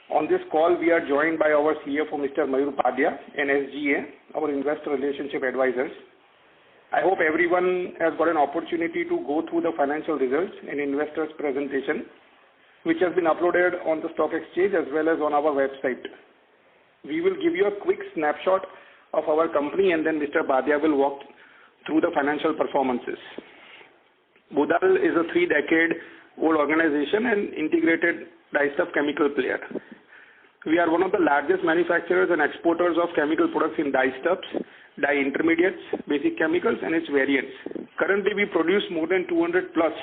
On this call, we are joined by our CFO, Mr. Mayur Upadhyay, and SGA, our investor relationship advisors. I hope everyone has got an opportunity to go through the financial results and investors presentation, which has been uploaded on the stock exchange as well as on our website. We will give you a quick snapshot of our company, and then Mr. Upadhyay will walk through the financial performances. Bodal is a 3-decade-old organization and integrated dyestuff chemical player. We are one of the largest manufacturers and exporters of chemical products in dyestuffs, dye intermediates, basic chemicals, and its variants. Currently, we produce more than 200 plus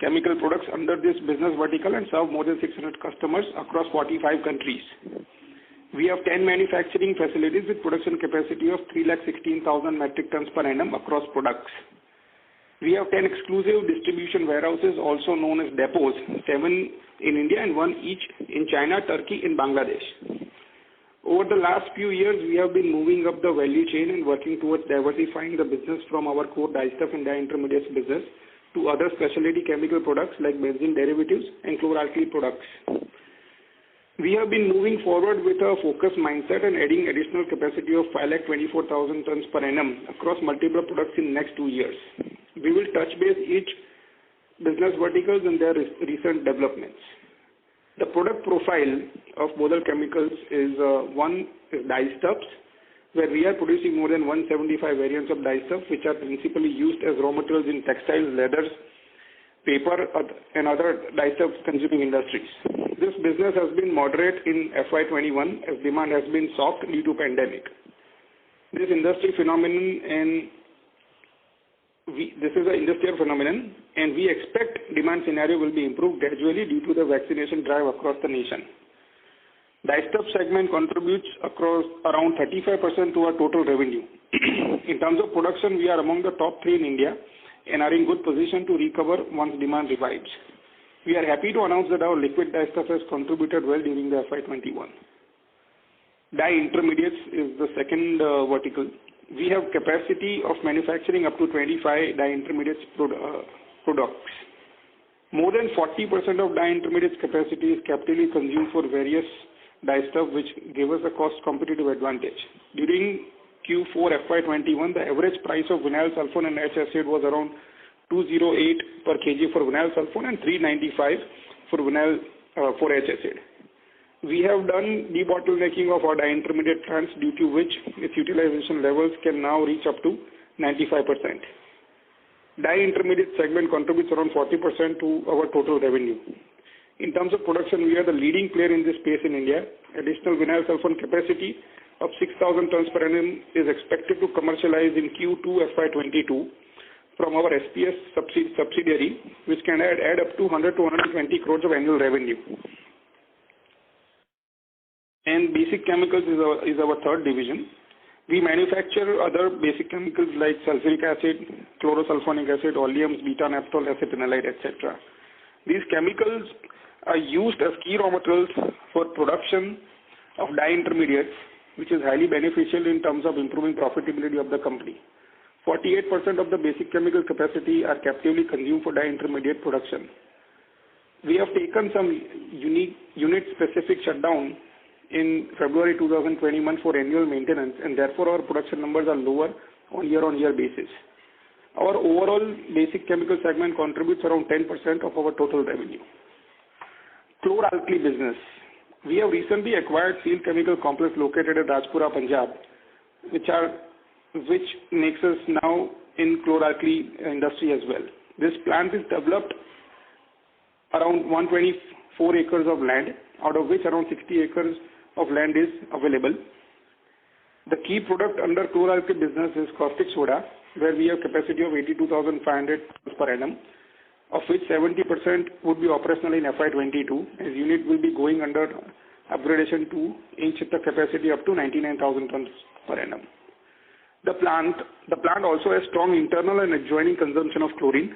chemical products under this business vertical and serve more than 600 customers across 45 countries. We have 10 manufacturing facilities with production capacity of 316,000 metric tons per annum across products. We have 10 exclusive distribution warehouses, also known as depots, 7 in India and 1 each in China, Turkey, and Bangladesh. Over the last few years, we have been moving up the value chain and working towards diversifying the business from our core dyestuff and dye intermediates business to other specialty chemical products like benzene derivatives and chlor-alkali products. We have been moving forward with a focused mindset and adding additional capacity of 524,000 tons per annum across multiple products in next 2 years. We will touch base each business verticals and their recent developments. The product profile of Bodal Chemicals is one is dyestuffs, where we are producing more than 175 variants of dyestuff, which are principally used as raw materials in textiles, leathers, paper, and other dyestuff consuming industries. This business has been moderate in FY21 as demand has been soft due to pandemic. This is an industrial phenomenon, and we expect demand scenario will be improved gradually due to the vaccination drive across the nation. Dyestuff segment contributes across around 35% to our total revenue. In terms of production, we are among the top 3 in India and are in good position to recover once demand revives. We are happy to announce that our liquid dyestuff has contributed well during the FY21. Dye intermediates is the second vertical. We have capacity of manufacturing up to 25 dye intermediates products. More than 40% of dye intermediates capacity is capitally consumed for various dyestuff, which give us a cost competitive advantage. During Q4 FY21, the average price of vinyl sulfone and H acid was around 208 per kg for vinyl sulfone and 395 for H acid. We have done debottlenecking of our dye intermediate plants, due to which its utilization levels can now reach up to 95%. Dye intermediate segment contributes around 40% to our total revenue. In terms of production, we are the leading player in this space in India. Additional vinyl sulfone capacity of 6,000 tons per annum is expected to commercialize in Q2 FY22 from our SPS subsidiary, which can add up to 100 to 120 crores of annual revenue. And basic chemicals is our third division. We manufacture other basic chemicals like sulfuric acid, chlorosulfonic acid, oleums, beta-naphtol, acetonilide, etc. These chemicals are used as key raw materials for production of dye intermediates, which is highly beneficial in terms of improving profitability of the company. 48% of the basic chemical capacity are captively consumed for dye intermediate production. We have taken some unique unit-specific shutdown in February 2021 for annual maintenance, and therefore our production numbers are lower on year-on-year basis. Our overall basic chemical segment contributes around 10% of our total revenue. Chlor-alkali business. We have recently acquired Seal Chemical Complex located at Rajpura, Punjab, which makes us now in chlor-alkali industry as well. This plant is developed around 124 acres of land, out of which around 60 acres of land is available. The key product under chlor-alkali business is caustic soda, where we have capacity of 82,500 tons per annum, of which 70% would be operational in FY22, as unit will be going under upgradation to inch the capacity up to 99,000 tons per annum. The plant also has strong internal and adjoining consumption of chlorine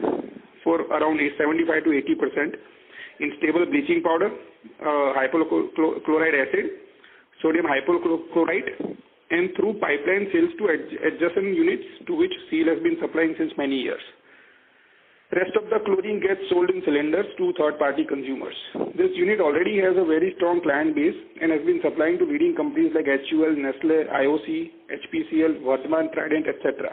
for around 75 to 80% in stable bleaching powder, hypochlorite acid, sodium hypochlorite, and through pipeline sales to adjacent units to which Seal has been supplying since many years. Rest of the chlorine gets sold in cylinders to third-party consumers. This unit already has a very strong client base and has been supplying to leading companies like HUL, Nestle, IOC, HPCL, Vardhman, Trident, etc.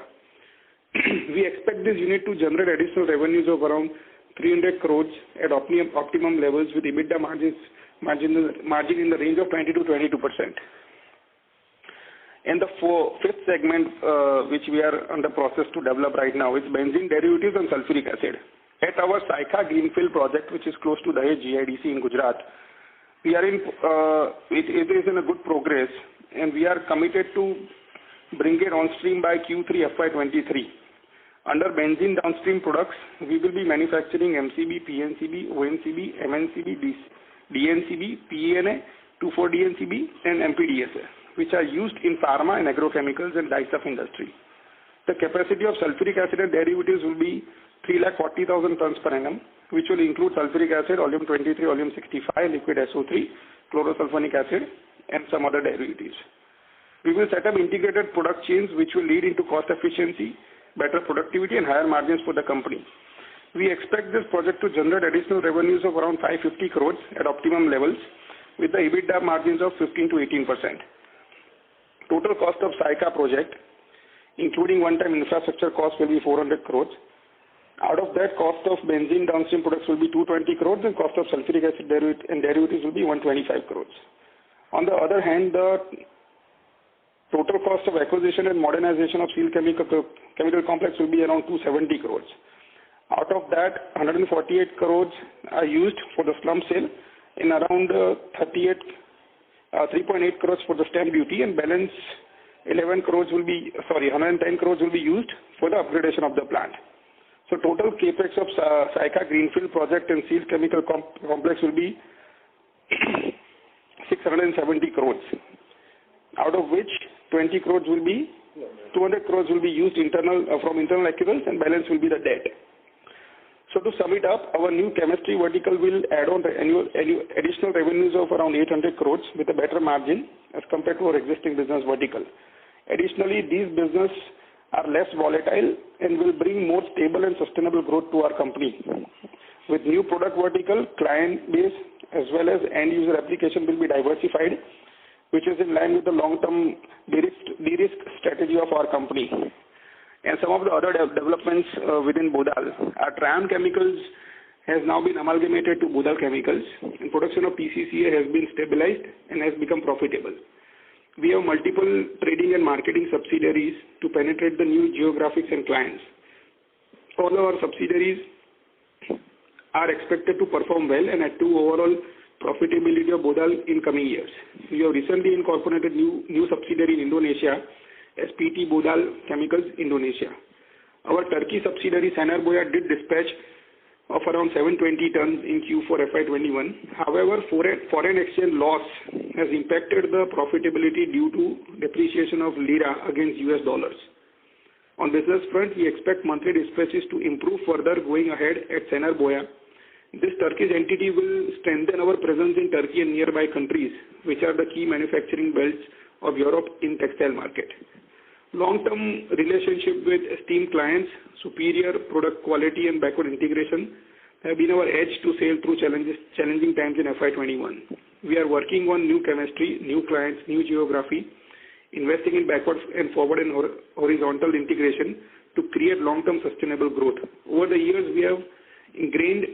We expect this unit to generate additional revenues of around 300 crores at optimum levels with EBITDA margin in the range of 20 to 22%. And the fifth segment, which we are under process to develop right now, is benzene derivatives and sulfuric acid. At our Saykha Greenfield project, which is close to Dahej GIDC in Gujarat, we are it is in a good progress, and we are committed to bring it on stream by Q3 FY23. Under benzene downstream products, we will be manufacturing MCB, PNCB, ONCB, MNCB, DNCB, PENA, 2,4-DNCB, and MPDSA, which are used in pharma and agrochemicals and dyestuff industry. The capacity of sulfuric acid and derivatives will be 340,000 tons per annum, which will include sulfuric acid, oleum 23, oleum 65, liquid SO3, chlorosulfonic acid, and some other derivatives. We will set up integrated product chains which will lead into cost efficiency, better productivity, and higher margins for the company. We expect this project to generate additional revenues of around 550 crores at optimum levels with the EBITDA margins of 15 to 18%. Total cost of Saykha project, including one-time infrastructure cost, will be 400 crores. Out of that, cost of benzene downstream products will be 220 crores and cost of sulfuric acid and derivatives will be 125 crores. On the other hand, the total cost of acquisition and modernization of steel chemical complex will be around 270 crores. Out of that, 148 crores are used for the slum sale and around 3.8 crores for the stamp duty, and balance 110 crores will be used for the upgradation of the plant. So total capex of Saykha Greenfield project and steel chemical complex will be 670 crores, out of which 200 crores will be used from internal accruals, and balance will be the debt. So to sum it up, our new chemistry vertical will add on the additional revenues of around 800 crores with a better margin as compared to our existing business vertical. Additionally, these businesses are less volatile and will bring more stable and sustainable growth to our company. With new product vertical, client base as well as end user application will be diversified, which is in line with the long-term de-risk strategy of our company. And some of the other developments within Bodal. Our Triumph Chemicals has now been amalgamated to Bodal Chemicals, and production of PCCA has been stabilized and has become profitable. We have multiple trading and marketing subsidiaries to penetrate the new geographics and clients. All our subsidiaries are expected to perform well and add to overall profitability of Bodal in coming years. We have recently incorporated new subsidiary in Indonesia as PT Bodal Chemicals Indonesia. Our Turkey subsidiary Senar Boya did dispatch of around 720 tons in Q4 FY21. However, foreign exchange loss has impacted the profitability due to depreciation of lira against US dollars. On business front, we expect monthly dispatches to improve further going ahead at Senar Boya. This Turkish entity will strengthen our presence in Turkey and nearby countries, which are the key manufacturing belts of Europe in textile market. Long-term relationship with esteemed clients, superior product quality and backward integration have been our edge to sail through challenging times in FY21. We are working on new chemistry, new clients, new geography, investing in backward and forward and horizontal integration to create long-term sustainable growth. Over the years, we have ingrained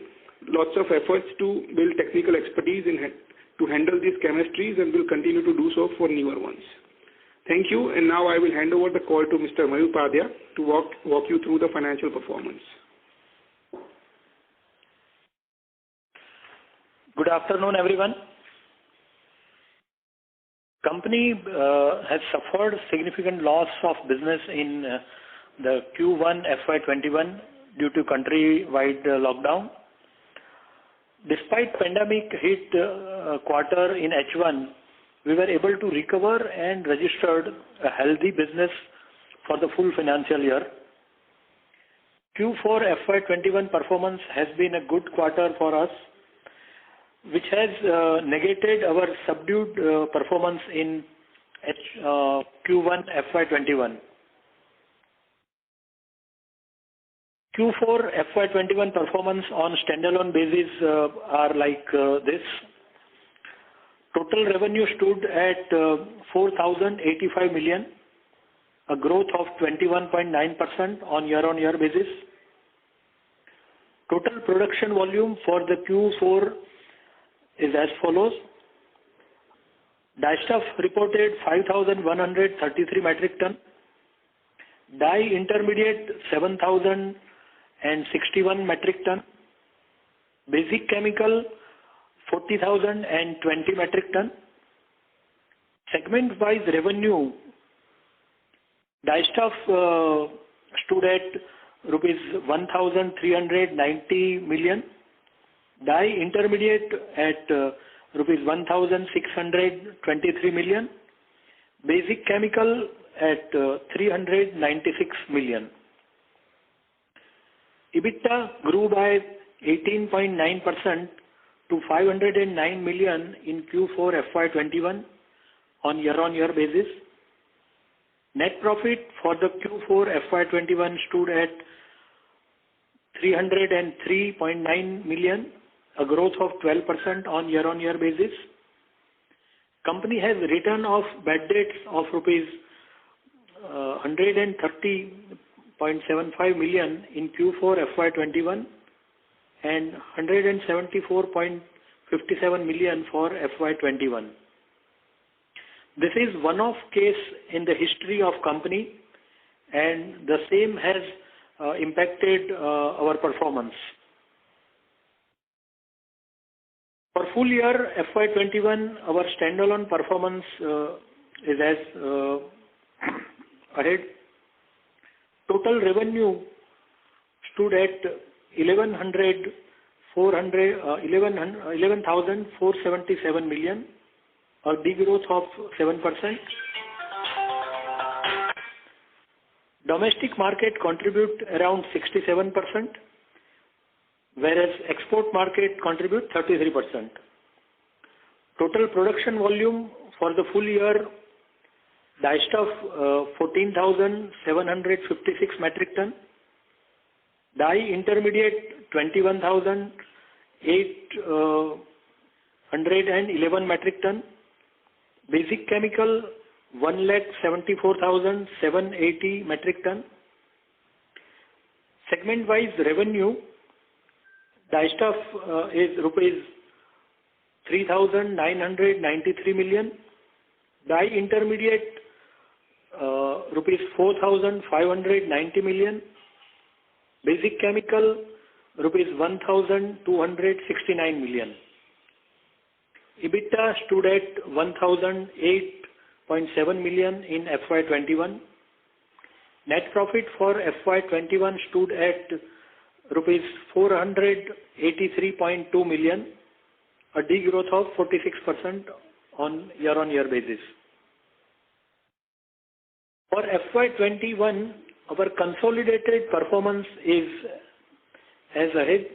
lots of efforts to build technical expertise to handle these chemistries and will continue to do so for newer ones. Thank you, and now I will hand over the call to Mr. Mayur Upadhyay to walk you through the financial performance. Good afternoon, everyone. Company has suffered significant loss of business in the Q1 FY21 due to countrywide lockdown. Despite pandemic hit quarter in H1, we were able to recover and registered a healthy business for the full financial year. Q4 FY21 performance has been a good quarter for us, which has negated our subdued performance in Q1 FY21. Q4 FY21 performance on standalone basis are like this. Total revenue stood at 4,085 million, a growth of 21.9% on year-on-year basis. Total production volume for the Q4 is as follows. Dyestuff reported 5,133 metric ton. Dye intermediate 7,061 metric ton. Basic chemical 40,020 metric ton. Segment-wise revenue, dyestuff stood at rupees 1,390 million. Dye intermediate at rupees 1,623 million. Basic chemical at 396 million. EBITDA grew by 18.9% to 509 million in Q4 FY21 on year-on-year basis. Net profit for the Q4 FY21 stood at 303.9 million, a growth of 12% on year-on-year basis. Company has written off bad debts of rupees 130.75 million in Q4 FY21 and 174.57 million for FY21. This is one-off case in the history of company, and the same has impacted our performance. For full year FY21, our standalone performance is as ahead. Total revenue stood at 11,477 million, a degrowth of 7%. Domestic market contribute around 67%, whereas export market contribute 33%. Total production volume for the full year, dyestuff 14,756 metric ton, dye intermediate 21,811 metric ton, basic chemical 1,74,780 metric ton. Segment wise revenue, dyestuff is rupees 3,993 million, dye intermediate rupees 4,590 million, basic chemical rupees 1,269 million. EBITDA stood at 1,008.7 million in FY21. Net profit for FY21 stood at rupees 483.2 million, a degrowth of 46% on year-on-year basis. For FY21, our consolidated performance is as ahead.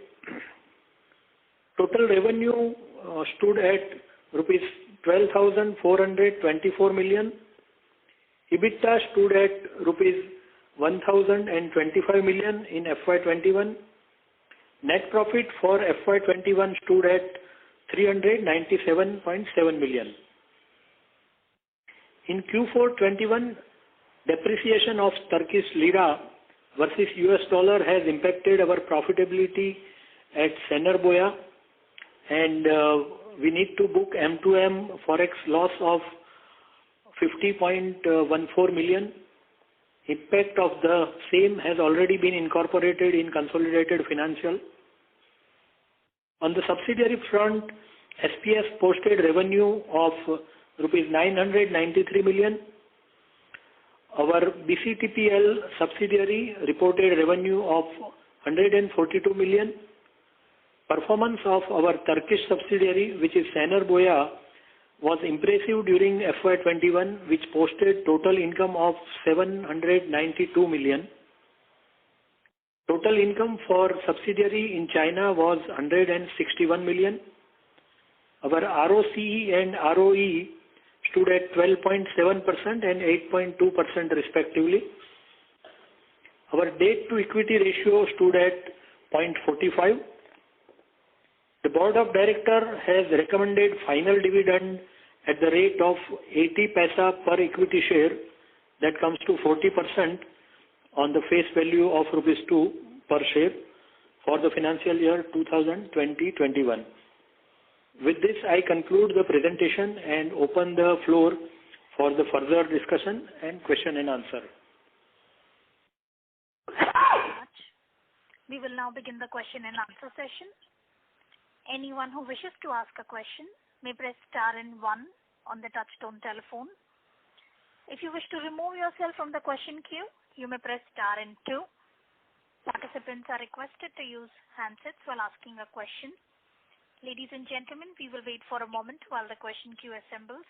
Total revenue stood at rupees 12,424 million. EBITDA stood at rupees 1,025 million in FY21. Net profit for FY21 stood at 397.7 million. In Q4 21, depreciation of Turkish lira versus US dollar has impacted our profitability at Sener-Boya, and we need to book M2M forex loss of 50.14 million. Impact of the same has already been incorporated in consolidated financial. On the subsidiary front, SPS posted revenue of rupees 993 million. Our BCTPL subsidiary reported revenue of 142 million. Performance of our Turkish subsidiary, which is Sener-Boya, was impressive during FY21, which posted total income of 792 million. Total income for subsidiary in China was 161 million. Our ROCE and ROE stood at 12.7% and 8.2% respectively. Our debt to equity ratio stood at 0.45. The Board of Directors has recommended final dividend at the rate of 80 paisa per equity share, that comes to 40% on the face value of rupees 2 per share for the financial year 2020-21. With this, I conclude the presentation and open the floor for the further discussion and question and answer. Thank you very much. We will now begin the question and answer session. Anyone who wishes to ask a question may press star and 1 on the touchtone telephone. If you wish to remove yourself from the question queue, you may press star and 2. Participants are requested to use handsets while asking a question. Ladies and gentlemen, we will wait for a moment while the question queue assembles.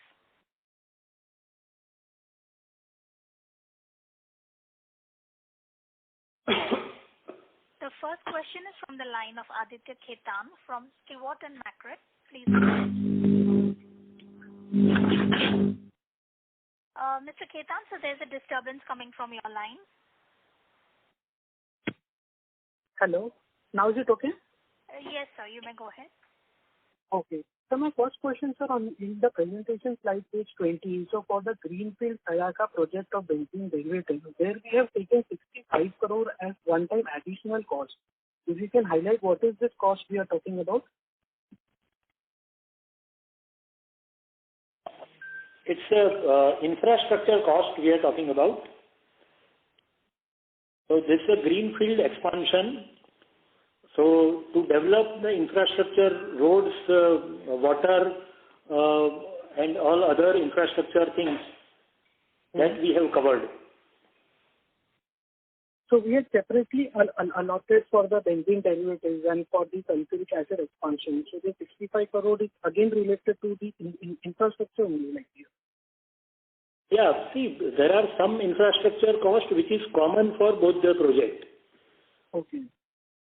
The first question is from the line of Aditya Khetan from Stewart and Macquarie. Please go ahead. Mr. Khetan, so there's a disturbance coming from your line. Hello. Now is it okay? Yes, sir. You may go ahead. Okay. So my first question, sir, on in the presentation slide page 20, so for the Greenfield Sayakha project of benzene derivative, where we have taken 65 crore as one-time additional cost. If you can highlight what is this cost we are talking about? It's a infrastructure cost we are talking about. So this is a greenfield expansion. So to develop the infrastructure, roads, water, and all other infrastructure things that we have covered. So we had separately allotted for the benzene derivatives and for the sulfuric acid expansion. So the 65 crore is again related to the infrastructure only, like here. Yeah, see, there are some infrastructure cost which is common for both the project. Okay.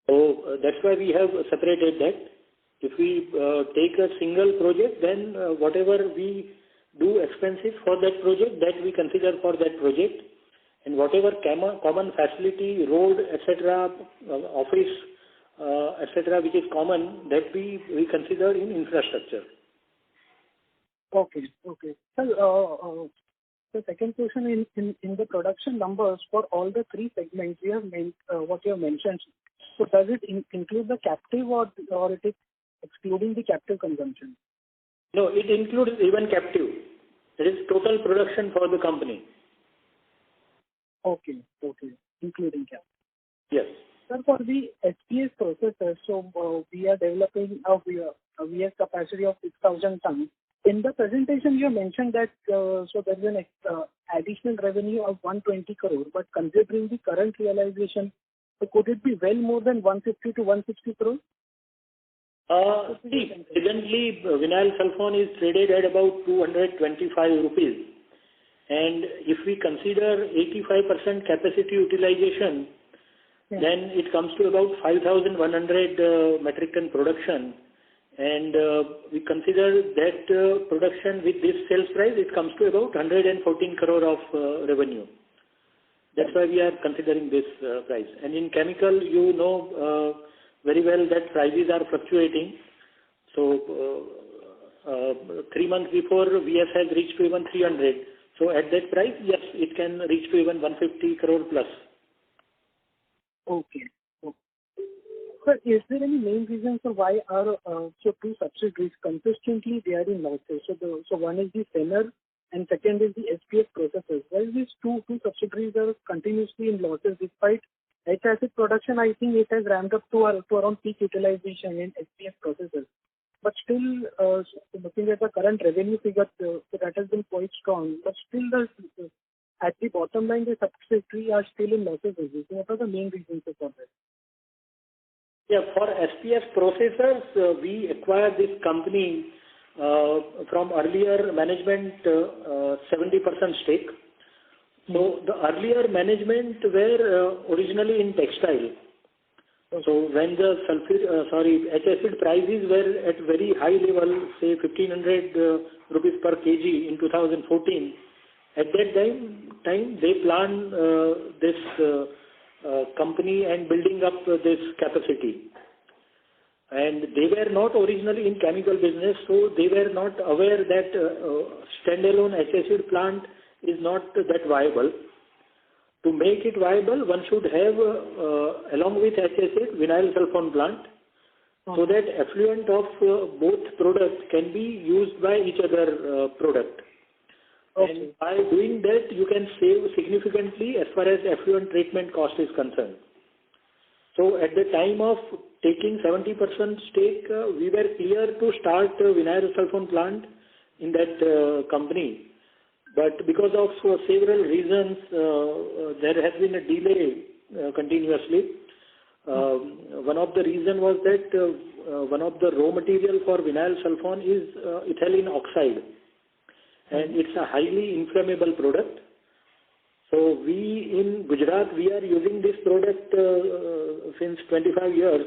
So that's why we have separated that. If we take a single project, then whatever we do expenses for that project, that we consider for that project. And whatever common facility, road, etc., office, etc., which is common, that we consider in infrastructure. Okay. Okay. So, the second question in the production numbers for all the three segments you have what you have mentioned. So does it include the captive or it is excluding the captive consumption? No, it includes even captive. It is total production for the company. Okay. Okay. Including captive. Yes. Sir, for the SPS processor, so we are developing we have capacity of 6,000 tons. In the presentation, you mentioned that so there is an additional revenue of 120 crore, but considering the current realization, so could it be well more than 150 to 160 crore? See, presently vinyl sulfone is traded at about 225 rupees. And if we consider 85% capacity utilization, then it comes to about 5,100 metric ton production. And we consider that production with this sales price, it comes to about 114 crore of revenue. That's why we are considering this price. And in chemical, you know very well that prices are fluctuating. So 3 months before, VS has reached to even 300. So at that price, yes, it can reach to even 150 crore plus. Okay. Sir, is there any main reason for why our so two subsidiaries consistently they are in losses? So one is the Fenner and second is the SPS processors. Why these two subsidiaries are continuously in losses despite H-acid production? I think it has ramped up to around peak utilization in SPS processors. But still, looking at the current revenue figure, so that has been quite strong. But still, at the bottom line, the subsidiaries are still in losses. What are the main reasons for that? Yeah, for SPS processors, we acquired this company from earlier management 70% stake. So the earlier management were originally in textile. So when the H-acid prices were at very high level, say 1,500 rupees per kg in 2014, at that time they planned this company and building up this capacity. And they were not originally in chemical business, so they were not aware that standalone HACID plant is not that viable. To make it viable, one should have, along with HACID, vinyl sulfone plant, so that effluent of both products can be used by each other product. Okay. And by doing that, you can save significantly as far as effluent treatment cost is concerned. So at the time of taking 70% stake, we were clear to start a vinyl sulfone plant in that company. But because of several reasons, there has been a delay continuously. One of the reasons was that one of the raw material for vinyl sulfone is ethylene oxide, and it's a highly inflammable product. So we in Gujarat, we are using this product since 25 years,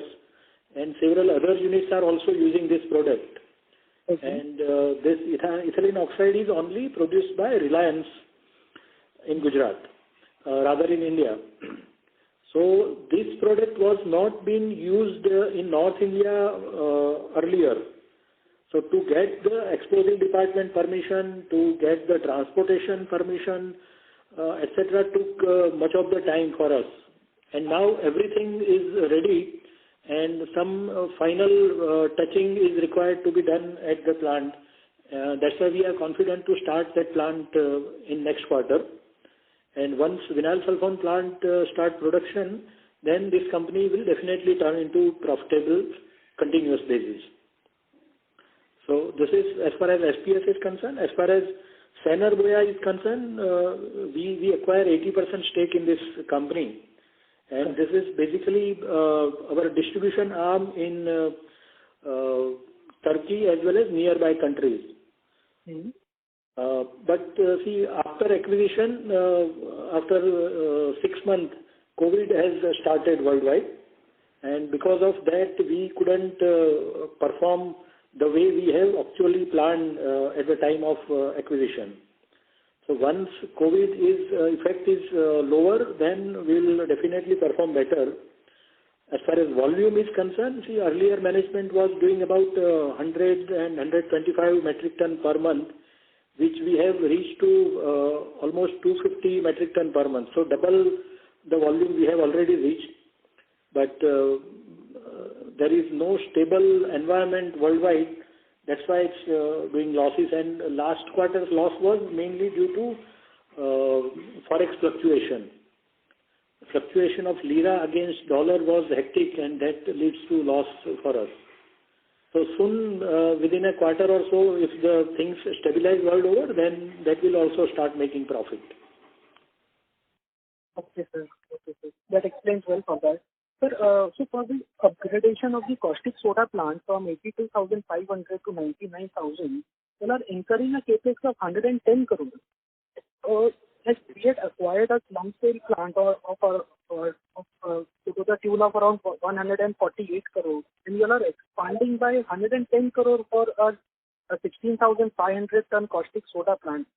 and several other units are also using this product. Okay. And this ethylene oxide is only produced by Reliance in Gujarat, rather in India. So this product was not being used in North India earlier. So to get the explosive department permission, to get the transportation permission, etc., took much of the time for us. And now everything is ready, and some final touching is required to be done at the plant. That's why we are confident to start that plant in next quarter. And once vinyl sulfone plant start production, then this company will definitely turn into profitable continuous basis. So this is as far as SPS is concerned. As far as Saner Boya is concerned, we acquire 80% stake in this company. And this is basically our distribution arm in Turkey as well as nearby countries. Mm-hmm. But see, after acquisition, after 6 months, COVID has started worldwide. And because of that, we couldn't perform the way we have actually planned at the time of acquisition. So once COVID effect is lower, then we will definitely perform better. As far as volume is concerned, see, earlier management was doing about 100 and 125 metric ton per month, which we have reached to almost 250 metric ton per month. So double the volume we have already reached. But there is no stable environment worldwide. That's why it's doing losses, and last quarter's loss was mainly due to forex fluctuation. Fluctuation of lira against dollar was hectic, and that leads to loss for us. So soon, within a quarter or so, if the things stabilize world over, then that will also start making profit. Okay, sir. Okay, sir. That explains well for that. Sir, so for the upgradation of the caustic soda plant from 82,500 to 99,000, you are incurring a capex of 110 crores. Like we had acquired a slum sale plant to the tune of around 148 crores, and you are expanding by 110 crores for a 16,500 ton caustic soda plant.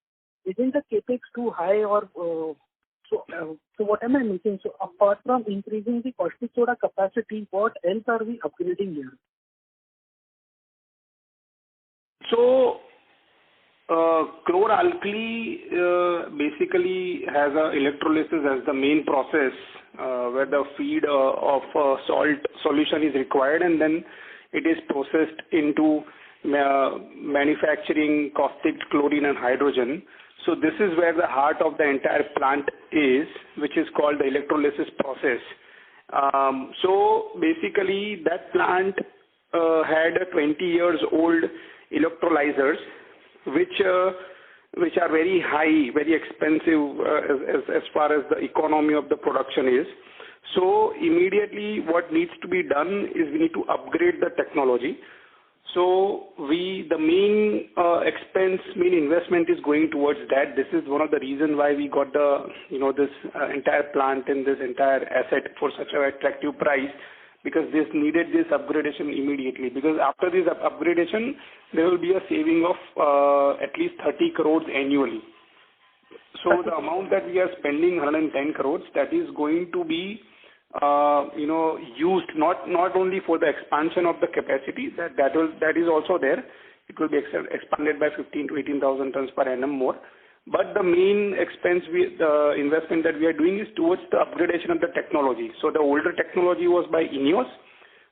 Isn't the capex too high, or so what am I missing? So apart from increasing the caustic soda capacity, what else are we upgrading here? So chlor-alkali basically has electrolysis as the main process where the feed of salt solution is required, and then it is processed into manufacturing caustic, chlorine and hydrogen. So this is where the heart of the entire plant is, which is called the electrolysis process. So basically that plant had 20 years old electrolyzers, which are very high, very expensive as far as the economy of the production is. So immediately what needs to be done is we need to upgrade the technology. So the main main investment is going towards that. This is one of the reasons why we got this entire plant and this entire asset for such an attractive price, because this needed this upgradation immediately. Because after this upgradation, there will be a saving of at least 30 crores annually. So the amount that we are spending, 110 crores, that is going to be, used not only for the expansion of the capacity, that is also there. It will be expanded by 15 to 18,000 tons per annum more. But the main the investment that we are doing is towards the upgradation of the technology. So the older technology was by INEOS,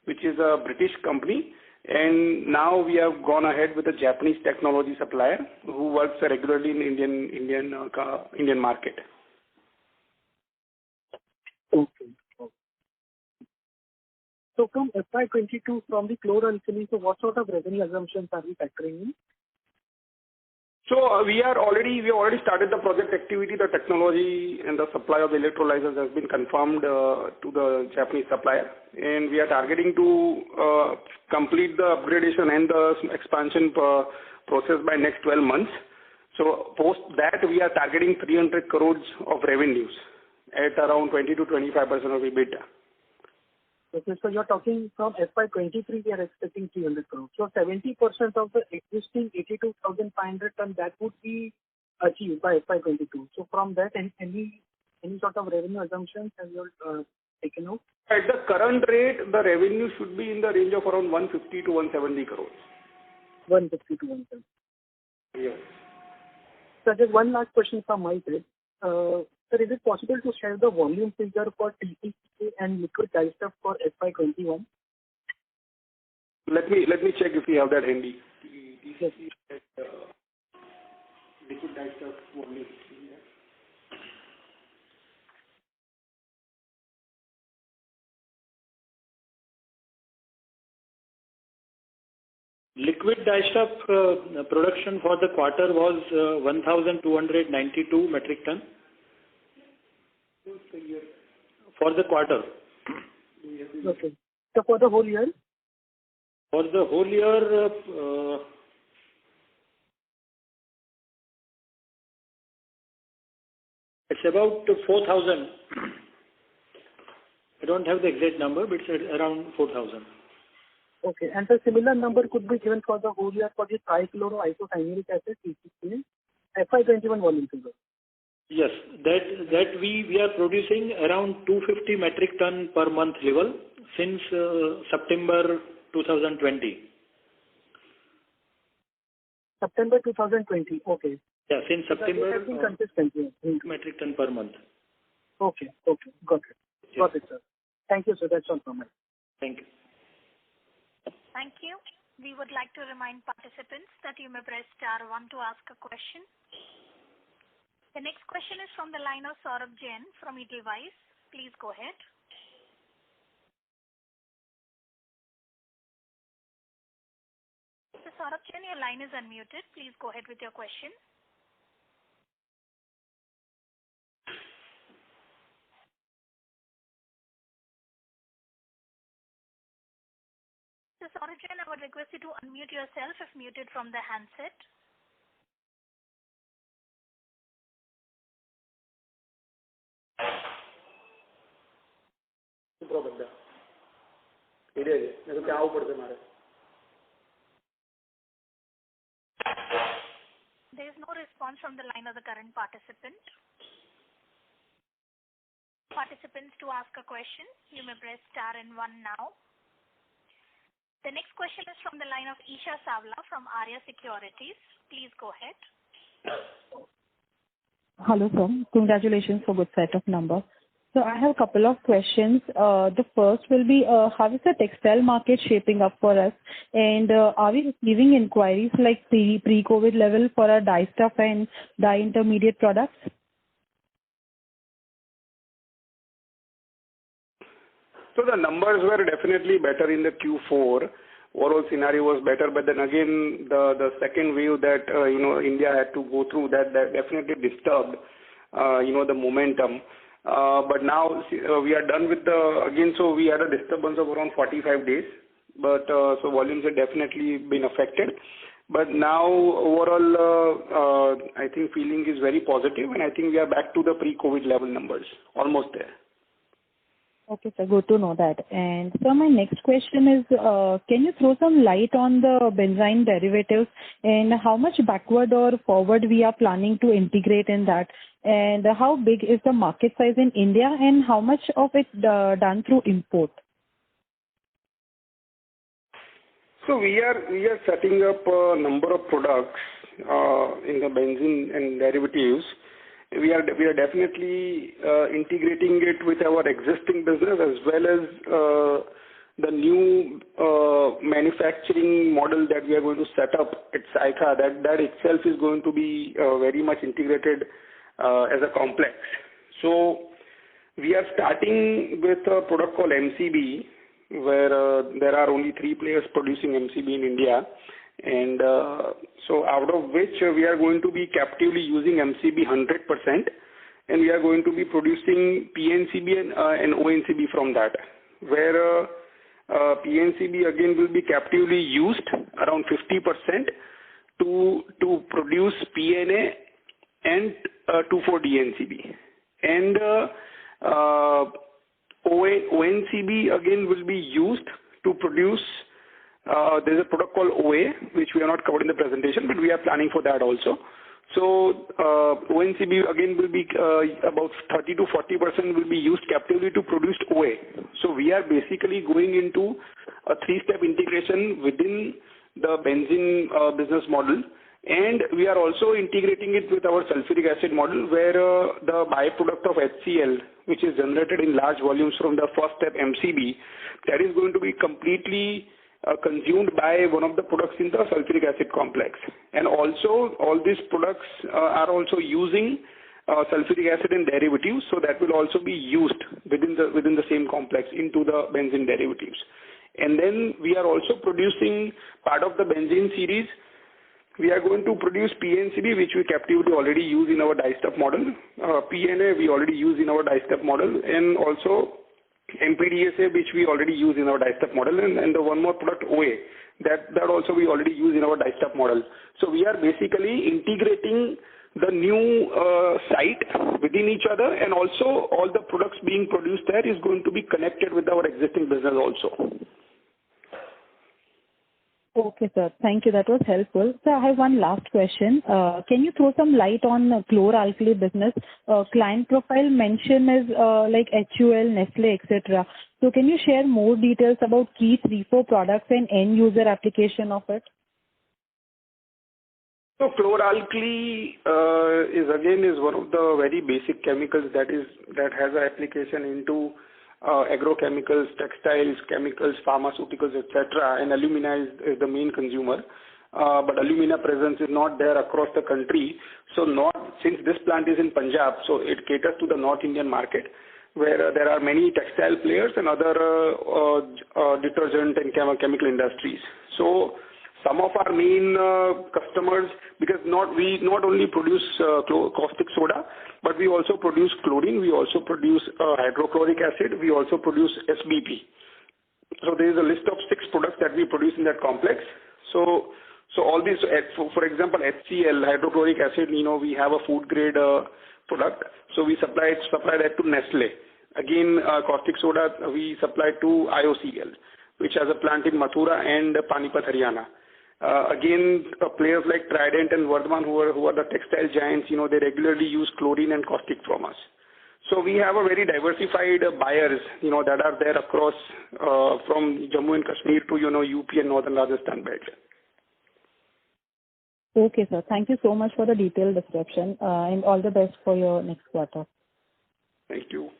which is a British company, and now we have gone ahead with a Japanese technology supplier who works regularly in Indian market. Okay. So from FY22, from the chlor-alkali, so what sort of revenue assumptions are we factoring in? So we have already started the project activity. The technology and the supply of electrolyzers has been confirmed to the Japanese supplier, and we are targeting to complete the upgradation and the expansion process by next 12 months. So post that, we are targeting 300 crores of revenues at around 20 to 25% of EBITDA. Okay, so you're talking from FY23, we are expecting 300 crores. So 70% of the existing 82,500 ton, that would be achieved by FY22. So from that, any sort of revenue assumptions have you taken out? At the current rate, the revenue should be in the range of around 150 to 170 crores. 150 to 170. Yes. So just one last question from my side. Sir, is it possible to share the volume figure for TPK and liquid dyestuff for FY21? Let me check if we have that handy. Yes. Liquid dyestuff volume. Liquid dyestuff production for the quarter was 1,292 metric ton. For the quarter. Okay. So for the whole year? For the whole year, it's about 4,000. I don't have the exact number, but it's around 4,000. Okay. And the similar number could be given for the whole year for the trichloroisocyanuric acid, TCK, FY21 volume figure. Yes, that we are producing around 250 metric ton per month level since September 2020. September 2020. Okay. Yeah, since September. It has been consistent. Metric ton per month. Okay. Got it. Yes. Got it, sir. Thank you, sir. That's all from me. Thank you. Thank you. We would like to remind participants that you may press star 1 to ask a question. The next question is from the line of Saurabh Jain from Edelweiss. Please go ahead. Mr. Saurabh Jain, your line is unmuted. Please go ahead with your question. Mr. Saurabh Jain, I would request you to unmute yourself if muted from the handset. There is no response from the line of the current participant. Participants, to ask a question, you may press star and 1 now. The next question is from the line of Isha Savla from Arya Securities. Please go ahead. Hello, sir. Congratulations for good set of numbers. So I have a couple of questions. The first will be, how is the textile market shaping up for us? And are we receiving inquiries like pre-COVID level for our dye stuff and dye intermediate products? So the numbers were definitely better in the Q4. Overall scenario was better, but then again, the second wave that, India had to go through, that definitely disturbed, the momentum. But now we are done with so we had a disturbance of around 45 days, but so volumes have definitely been affected. But now overall, I think feeling is very positive, and I think we are back to the pre-COVID level numbers, almost there. Okay, sir. Good to know that. And so my next question is, can you throw some light on the benzene derivatives and how much backward or forward we are planning to integrate in that? And how big is the market size in India and how much of it done through import? So we are setting up a number of products in the benzene and derivatives. We are definitely integrating it with our existing business as well as the new manufacturing model that we are going to set up at Saykha. That itself is going to be very much integrated as a complex. So we are starting with a product called MCB, where there are only 3 players producing MCB in India. And so out of which we are going to be captively using MCB 100%, and we are going to be producing PNCB and ONCB from that, where PNCB again will be captively used around 50% to produce PNA and 2,4-DNCB. And ONCB again will be used to produce, there's a product called OA, which we are not covered in the presentation, but we are planning for that also. So ONCB again will be about 30 to 40% will be used captively to produce OA. So we are basically going into a 3-step integration within the benzene business model. And we are also integrating it with our sulfuric acid model, where the byproduct of HCl, which is generated in large volumes from the first step MCB, that is going to be completely consumed by one of the products in the sulfuric acid complex. And also all these products are also using sulfuric acid and derivatives, so that will also be used within the same complex into the benzene derivatives. And then we are also producing part of the benzene series. We are going to produce PNCB, which we captively already use in our die-step model. PNA we already use in our die-step model, and also MPDSA, which we already use in our die-step model, and the one more product OA, that also we already use in our die-step model. So we are basically integrating the new site within each other, and also all the products being produced there is going to be connected with our existing business also. Okay, sir. Thank you. That was helpful. So I have one last question. Can you throw some light on chlor-alkali business? Client profile mention is like HUL, Nestle, etc. So can you share more details about key 3-4 products and end user application of it? So chlor-alkali is one of the very basic chemicals that has an application into agrochemicals, textiles, chemicals, pharmaceuticals, etc. And alumina is the main consumer. But alumina presence is not there across the country. So since this plant is in Punjab, so it caters to the North Indian market, where there are many textile players and other detergent and chemical industries. So some of our main customers, because we not only produce caustic soda, but we also produce chlorine, we also produce hydrochloric acid, we also produce SBP. So there is a list of 6 products that we produce in that complex. So all these, for example, HCl, hydrochloric acid, we have a food grade product. So we supply that to Nestle. Again, caustic soda, we supply to IOCL, which has a plant in Mathura and Panipat, Haryana. Again, players like Trident and Vardhman, who are the textile giants, they regularly use chlorine and caustic from us. So we have a very diversified buyers, that are there across from Jammu and Kashmir to, UP and Northern Rajasthan belt. Okay, sir. Thank you so much for the detailed description and all the best for your next quarter. Thank you.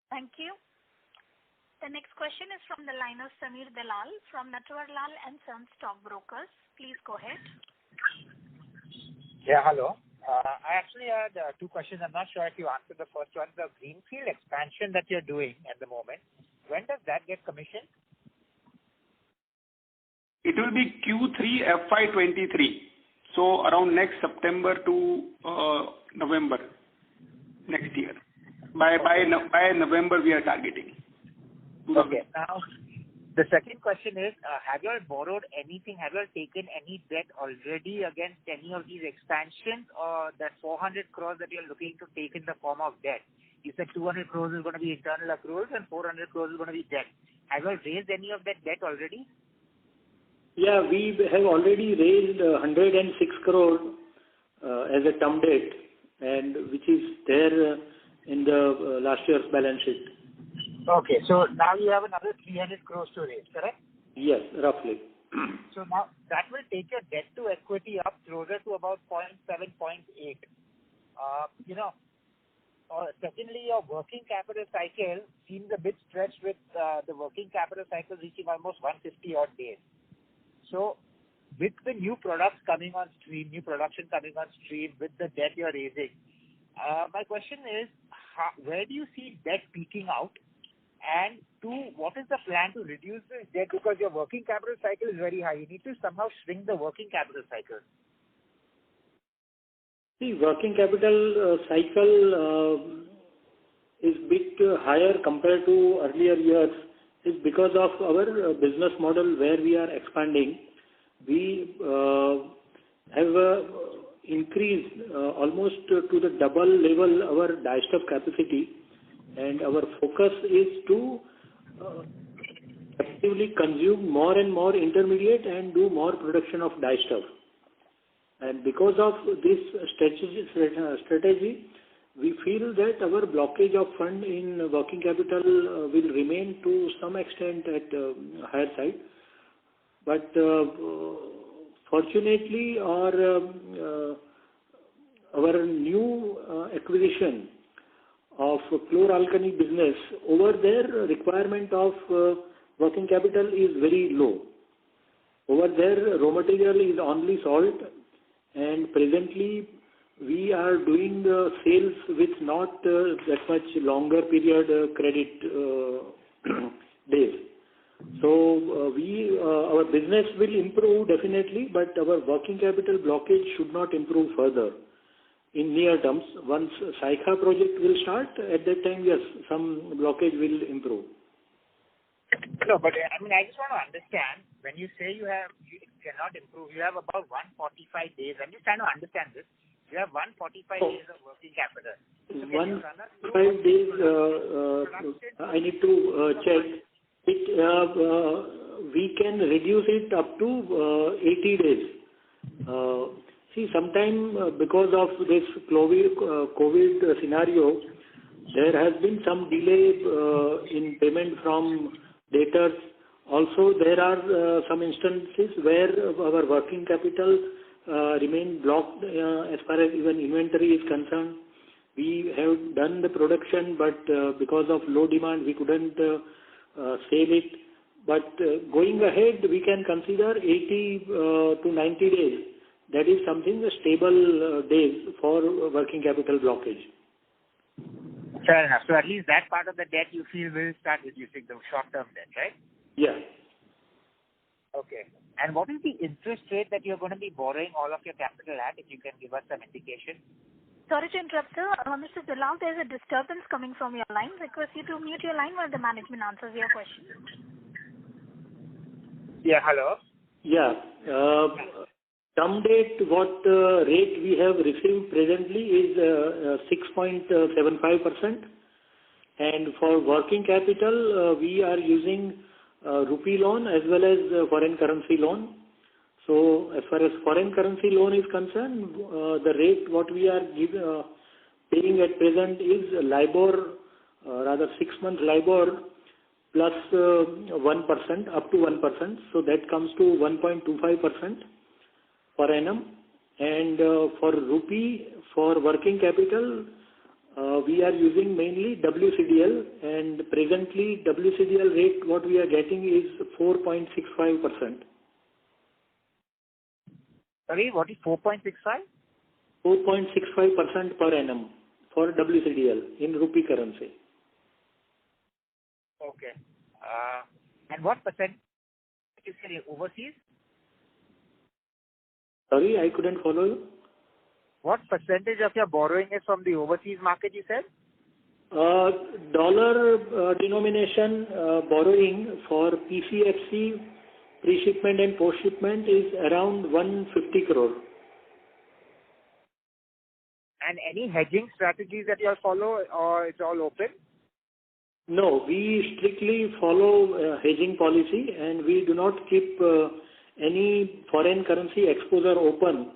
Thank you. The next question is from the line of Samir Dalal from Natwarlal and Sons Stockbrokers. Please go ahead. Yeah, hello. I actually had 2 questions. I'm not sure if you answered the first one. The greenfield expansion that you're doing at the moment, when does that get commissioned? It will be Q3 FY23. So around next September to November next year. By November we are targeting. Okay. Now, the second question is, have you all borrowed anything? Have you all taken any debt already against any of these expansions, or that 400 crores that you're looking to take in the form of debt? You said 200 crores is going to be internal accruals and 400 crores is going to be debt. Have you raised any of that debt already? Yeah, we have already raised 106 crore as a term debt, and which is there in the last year's balance sheet. Okay, so now you have another 300 crores to raise, correct? Yes, roughly. So now that will take your debt to equity up closer to about 0.7, 0.8. Secondly, your working capital cycle seems a bit stretched with the working capital cycle reaching almost 150 odd days. So with the new products coming on stream, new production coming on stream, with the debt you're raising, my question is, where do you see debt peaking out? And two, what is the plan to reduce this debt? Because your working capital cycle is very high. You need to somehow shrink the working capital cycle. See, working capital cycle is bit higher compared to earlier years. Is because of our business model where we are expanding. We have increased almost to the double level our die stuff capacity, and our focus is to actively consume more and more intermediate and do more production of die stuff. And because of this strategy, we feel that our blockage of fund in working capital will remain to some extent at higher side. But fortunately, our new acquisition of chlor-alkali business, over there requirement of working capital is very low. Over there raw material is only salt, and presently we are doing sales with not that much longer period credit days. So our business will improve definitely, but our working capital blockage should not improve further in near terms. Once Saikha project will start, at that time, yes, some blockage will improve. No, but I just want to understand, when you say you cannot improve, you have about 145 days. I'm just trying to understand this. You have 145 days of working capital. So 145 days, I need to check. We can reduce it up to 80 days. See, sometime because of this COVID scenario, there has been some delay in payment from debtors. Also, there are some instances where our working capital remain blocked as far as even inventory is concerned. We have done the production, but because of low demand, we couldn't sell it. But going ahead, we can consider 80 to 90 days. That is something stable days for working capital blockage. Fair enough. So at least that part of the debt you feel will start reducing, the short-term debt, right? Yeah. Okay. And what is the interest rate that you're going to be borrowing all of your capital at, if you can give us some indication? Sorry to interrupt, sir. Mr. Bilal, there's a disturbance coming from your line. Request you to mute your line while the management answers your question. Yeah, hello? Yeah. Term date, what rate we have received presently is 6.75%. And for working capital, we are using rupee loan as well as foreign currency loan. So as far as foreign currency loan is concerned, the rate what we are paying at present is LIBOR, rather 6-month LIBOR plus 1%, up to 1%. So that comes to 1.25% per annum. And for rupee, for working capital, we are using mainly WCDL, and presently WCDL rate what we are getting is 4.65%. Sorry, what is 4.65? 4.65% per annum for WCDL in rupee currency. Okay. And what percent is overseas? Sorry, I couldn't follow you. What percentage of your borrowing is from the overseas market, you said? Dollar denomination borrowing for PCFC, pre-shipment and post-shipment is around 150 crore. And any hedging strategies that you all follow, or it's all open? No, we strictly follow hedging policy, and we do not keep any foreign currency exposure open.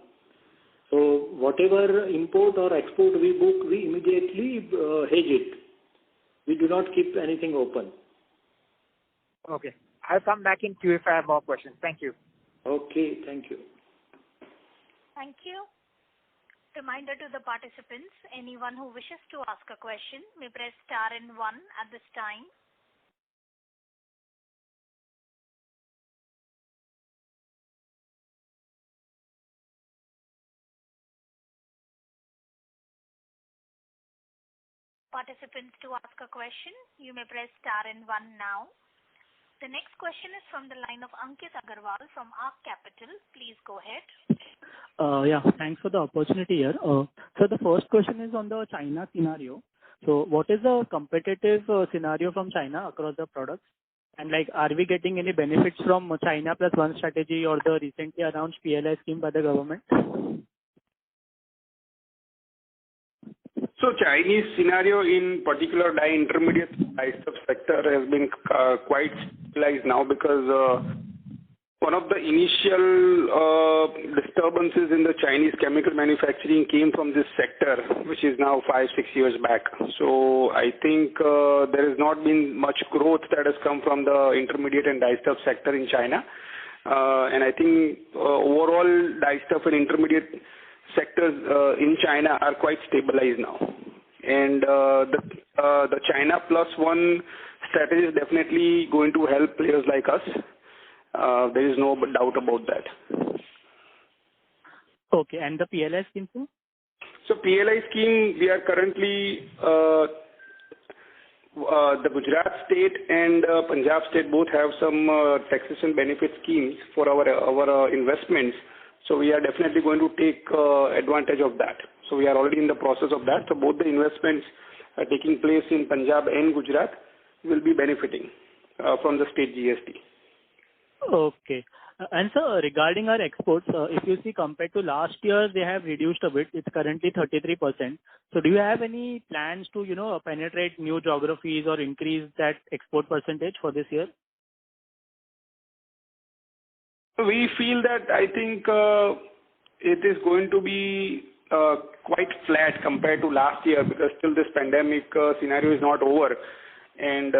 So whatever import or export we book, we immediately hedge it. We do not keep anything open. Okay. I'll come back in queue if I have more questions. Thank you. Okay, thank you. Thank you. Reminder to the participants, anyone who wishes to ask a question may press star and 1 at this time. Participants, to ask a question, you may press star and 1 now. The next question is from the line of Ankit Agarwal from Ark Capital. Please go ahead. Yeah, thanks for the opportunity here. So the first question is on the China scenario. So what is the competitive scenario from China across the products? And like, are we getting any benefits from China Plus One strategy or the recently announced PLI scheme by the government? So Chinese scenario in particular intermediate dye-stuff sector has been quite stabilized now because one of the initial disturbances in the Chinese chemical manufacturing came from this sector, which is now 5-6 years back. So I think there has not been much growth that has come from the intermediate and dye-stuff sector in China. And I think overall dye-stuff and intermediate sectors in China are quite stabilized now. And the China Plus One strategy is definitely going to help players like us. There is no doubt about that. Okay, and the PLI scheme, sir? So PLI scheme, we are currently, the Gujarat state and Punjab state both have some taxation benefit schemes for our investments. So we are definitely going to take advantage of that. So we are already in the process of that. So both the investments taking place in Punjab and Gujarat will be benefiting from the state GST. Okay. And sir, regarding our exports, if you see compared to last year, they have reduced a bit. It's currently 33%. So do you have any plans to, penetrate new geographies or increase that export percentage for this year? We feel that I think it is going to be quite flat compared to last year because still this pandemic scenario is not over. And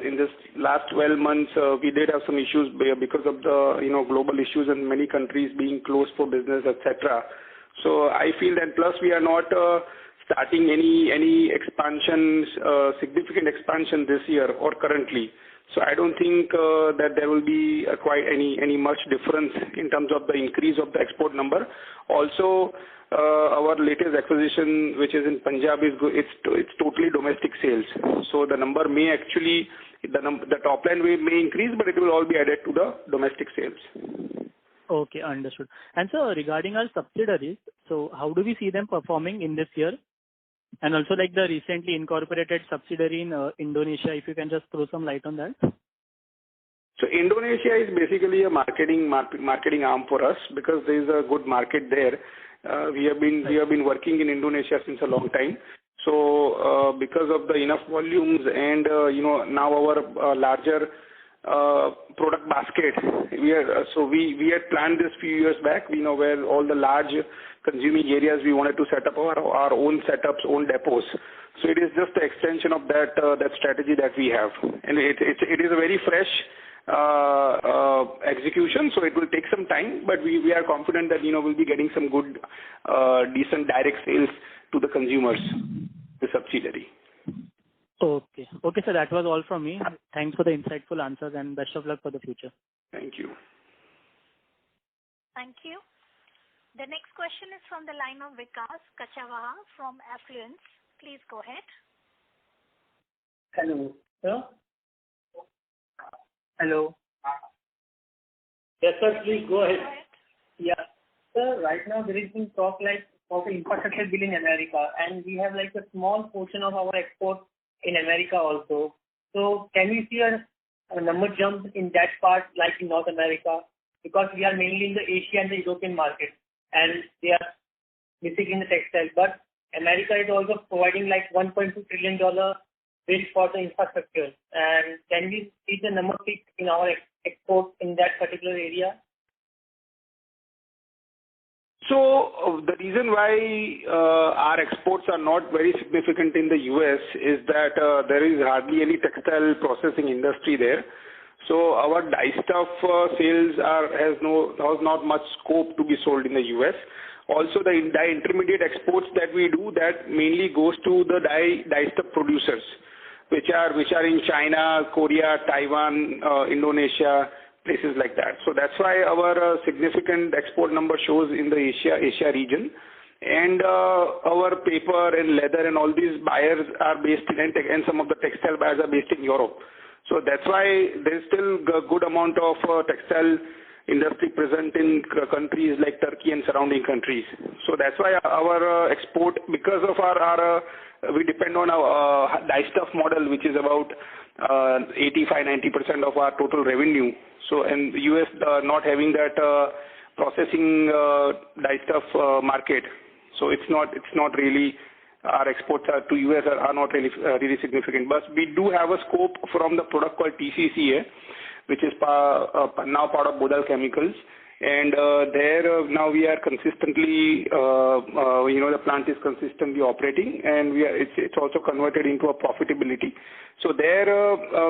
in this last 12 months, we did have some issues because of the global issues and many countries being closed for business, etc. So I feel that plus we are not starting any expansions, significant expansion this year or currently. So I don't think that there will be quite any much difference in terms of the increase of the export number. Also, our latest acquisition, which is in Punjab, it's totally domestic sales. So the number may actually the top line may increase, but it will all be added to the domestic sales. Okay, understood. And so regarding our subsidiaries, so how do we see them performing in this year? And also like the recently incorporated subsidiary in Indonesia, if you can just throw some light on that. So Indonesia is basically a marketing arm for us because there is a good market there. We have been working in Indonesia since a long time. So because of the enough volumes and now our larger product basket, we had planned this few years back. We know where all the large consuming areas we wanted to set up our own setups, own depots. So it is just the extension of that strategy that we have, and it is a very fresh execution. So it will take some time, but we are confident that we'll be getting some good, decent direct sales to the consumers, the subsidiary. Okay, so that was all from me. Thanks for the insightful answers and best of luck for the future. Thank you. Thank you. The next question is from the line of Vikas Kachawaha from Affluence. Please go ahead. Hello, sir. Hello. Yes, sir, please go ahead. Yeah. Sir, right now there is been talk of infrastructure bill in America, and we have a small portion of our export in America also. So can we see a number jump in that part like in North America? Because we are mainly in the Asia and the European market, and they are missing in the textile. But America is also providing like $1.2 trillion bill for the infrastructure. And can we see the number peak in our export in that particular area? So the reason why our exports are not very significant in the US is that there is hardly any textile processing industry there. So our dye stuff sales has not much scope to be sold in the US. Also, the dye intermediate exports that we do, that mainly goes to the dye stuff producers, which are in China, Korea, Taiwan, Indonesia, places like that. So that's why our significant export number shows in the Asia region. And our paper and leather and all these buyers are based in, and some of the textile buyers are based in Europe. So that's why there's still a good amount of textile industry present in countries like Turkey and surrounding countries. So that's why our export, because of our we depend on our dye stuff model, which is about 85-90% of our total revenue. So, and the US not having that processing dye stuff market, so it's not really, our exports to US are not really significant. But we do have a scope from the product called TCCA, which is now part of Bodal Chemicals. And there now we are consistently, the plant is consistently operating, and it's also converted into a profitability. So there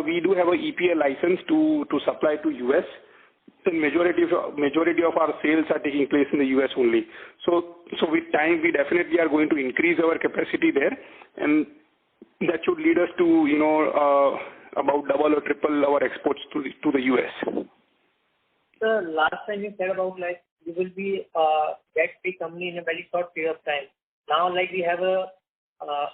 we do have a EPA license to supply to US. The majority of our sales are taking place in the US only. So with time we definitely are going to increase our capacity there, and that should lead us to about double or triple our exports to the US. Sir, last time you said about like you will be a debt-free company in a very short period of time. Now like we have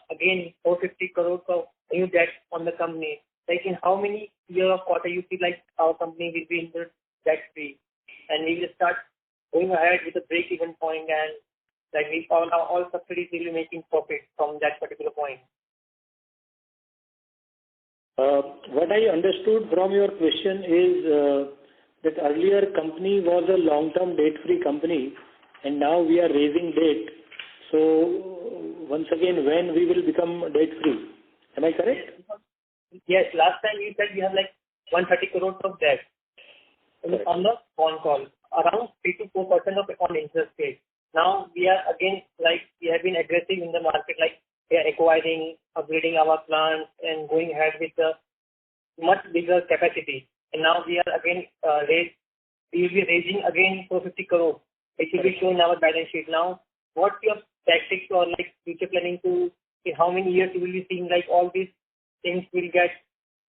again 450 crores of new debt on the company. Like in how many years or quarter you feel like our company will be in the debt-free, and we will start going ahead with a break-even point, and like we all subsidiaries will be making profit from that particular point? What I understood from your question is that earlier company was a long-term debt-free company, and now we are raising debt. So once again, when we will become debt-free? Am I correct? Yes. Last time you said we have like 130 crores of debt on the phone call, around 3 to 4% of on interest rate. Now we are again, like we have been aggressive in the market, like we are acquiring, upgrading our plants, and going ahead with a much bigger capacity. And now we are again we will be raising again 450 crores. It will be shown in our balance sheet. Now, what's your tactics or like future planning to in how many years you will be seeing like all these things will get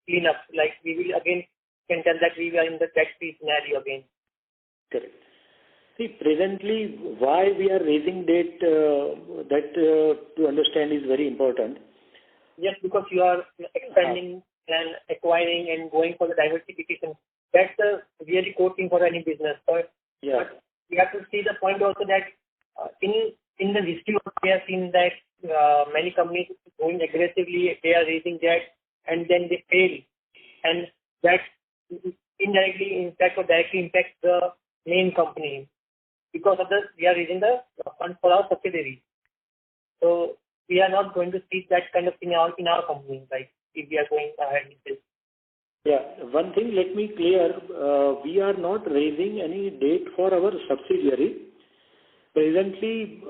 clean up? Like we will again can tell that we are in the tax-free scenario again. Correct. See, presently, why we are raising debt, to understand is very important. Yes, because you are expanding and acquiring and going for the diversification. That's the really core thing for any business. But we have to see the point also that in the history we have seen that many companies going aggressively, they are raising debt and then they fail. And that indirectly impacts or directly impacts the main company. Because of this, we are raising the fund for our subsidiaries. So we are not going to see that kind of thing in our company, like if we are going ahead with this. Yeah, one thing let me clear, we are not raising any debt for our subsidiary. Presently,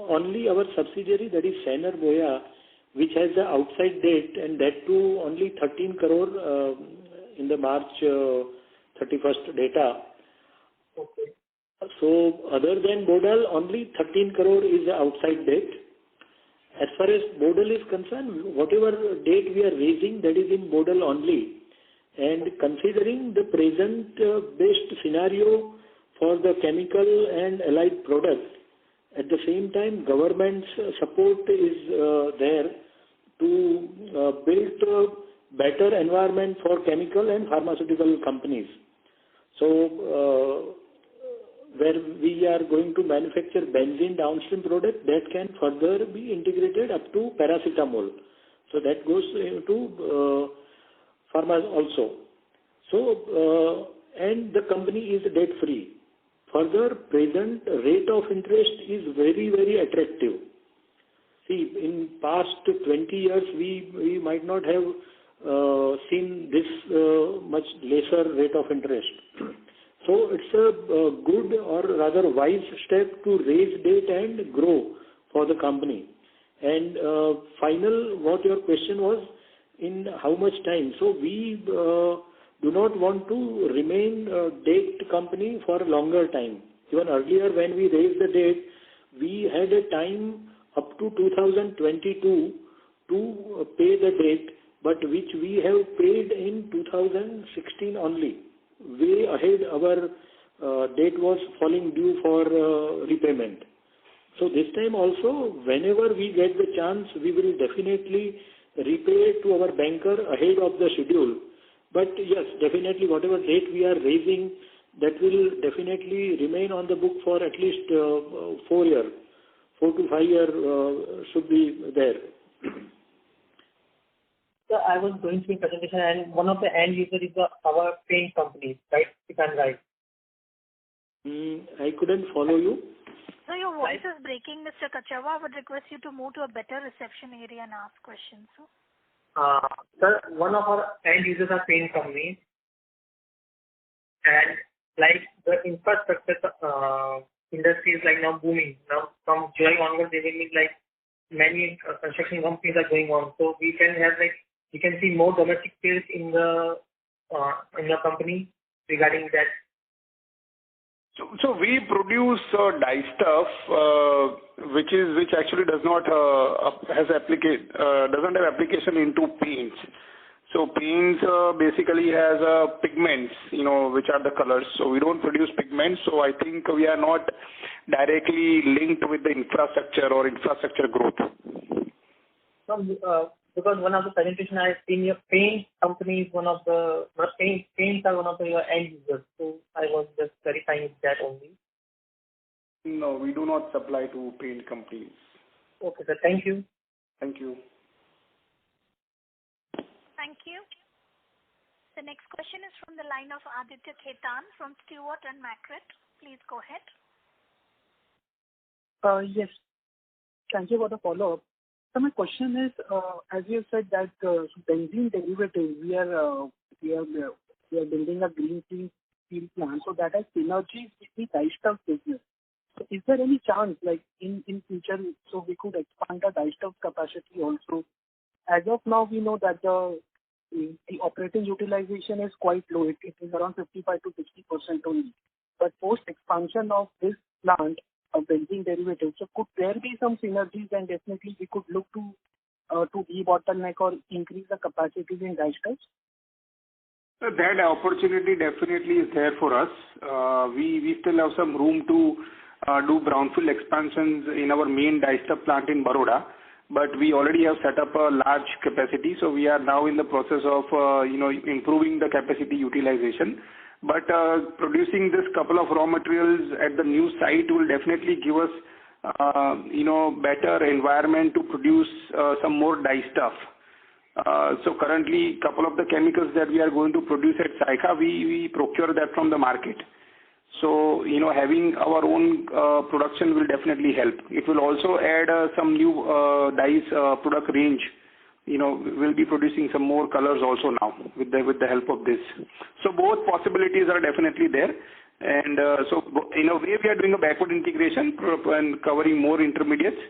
only our subsidiary, that is Shaner Boya, which has the outside debt, and that too only 13 crore in the March 31st data. Okay. So other than Bodal, only 13 crore is the outside debt. As far as Bodal is concerned, whatever debt we are raising, that is in Bodal only. And considering the present best scenario for the chemical and allied products, at the same time, government's support is there to build a better environment for chemical and pharmaceutical companies. So, where we are going to manufacture benzene downstream product that can further be integrated up to paracetamol. So that goes into pharma also. So, and the company is debt free Further, present rate of interest is very, very attractive. See, in past 20 years, we might not have seen this much lesser rate of interest. So it's a good or rather wise step to raise debt and grow for the company. And final, what your question was, in how much time? So we do not want to remain a debt company for a longer time. Even earlier when we raised the debt, we had a time up to 2022 to pay the debt, but which we have paid in 2016 only. Way ahead our debt was falling due for repayment. So this time also, whenever we get the chance, we will definitely repay to our banker ahead of the schedule. But yes, definitely whatever debt we are raising, that will definitely remain on the book for at least 4 to 5 years should be there. So I was going through presentation and one of the end users is our paint company, right? If I'm right. I couldn't follow you. So your voice is breaking, Mr. Kachawa. I would request you to move to a better reception area and ask questions. Sir, one of our end users are paint companies, and like the infrastructure industry is like now booming. Now from July onwards, there will be like many construction companies are going on. So we can have like you can see more domestic sales in the company regarding that. So we produce dye stuff, which actually doesn't have application into paints. So paints basically has pigments, which are the colors. So we don't produce pigments. So I think we are not directly linked with the infrastructure or infrastructure growth. Because one of the presentation I've seen, your paint company is one of the paints are one of your end users. So I was just verifying that only. No, we do not supply to paint companies. Okay, sir. Thank you. Thank you. Thank you. The next question is from the line of Aditya Khetan from Stewart and Macret. Please go ahead. Yes. Thank you for the follow-up. So my question is, as you said that benzene derivative, we are building a greenfield plant, so that has synergies with the dye stuff business. So is there any chance, like in future, so we could expand the dye stuff capacity also? As of now, we know that the operating utilization is quite low. It is around 55 to 60% only. But post expansion of this plant of benzene derivatives, so could there be some synergies, and definitely we could look to debottleneck or increase the capacities in dye stuffs? So that opportunity definitely is there for us. We still have some room to do brownfield expansions in our main dye stuff plant in Baroda, but we already have set up a large capacity. So we are now in the process of improving the capacity utilization. But producing this couple of raw materials at the new site will definitely give us, better environment to produce some more dye stuff. So currently, couple of the chemicals that we are going to produce at Saika, we procure that from the market. So, having our own production will definitely help. It will also add some new dyes product range. We'll be producing some more colors also now with the help of this. So both possibilities are definitely there. And so in a way we are doing a backward integration and covering more intermediates.